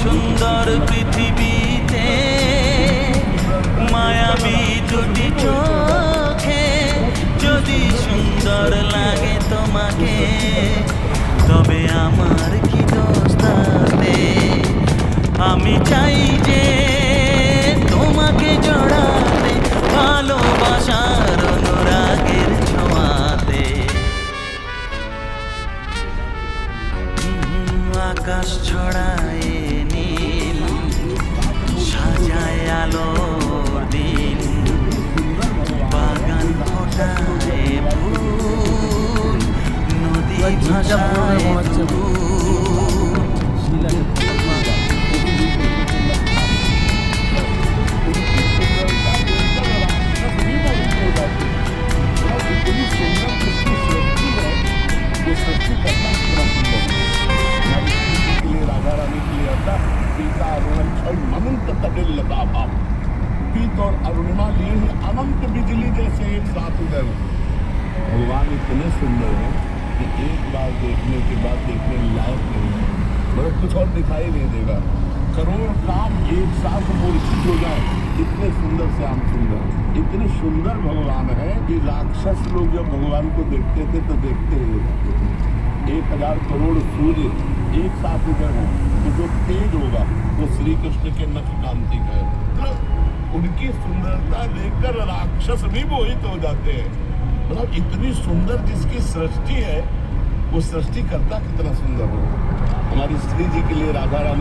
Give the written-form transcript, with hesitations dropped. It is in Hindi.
সুন্দর পৃথিবীতে মায়াবী দুটি চোখে যদি সুন্দর লাগে তোমাকে, তবে আমার কি দোষ তাতে? আমি চাই যে তোমাকে জড়াতে ভালোবাসার অনুরাগের ছোঁয়াতে। আকাশ ছড়ায় নীল, সাজায় আলোর দিন, বাগান ফোটায় ফুল, নদী ভাসায় দুধ। अनंत तटिल लताफा, पीत और अरुणिमा लिए ही अनंत बिजली जैसे एक साथ उधर। भगवान इतने सुंदर है कि एक बार देखने के बाद देखने लायक नहीं है, मतलब कुछ और दिखाई नहीं देगा। करोड़ काम एक साथ मूर्छित हो जाए, इतने सुंदर श्याम सुंदर, इतने सुंदर भगवान है कि राक्षस लोग जब भगवान को देखते थे तो देखते ही रहते थे। 1000 करोड़ सूर्य एक साथ उधर हो तो जो तेज होगा वो श्री कृष्ण के नख कांति का है। तो उनकी सुंदरता देखकर राक्षस भी मोहित हो जाते हैं। मतलब इतनी सुंदर जिसकी सृष्टि है, वो सृष्टि करता कितना सुंदर हो। हमारी श्री जी के लिए राधा रानी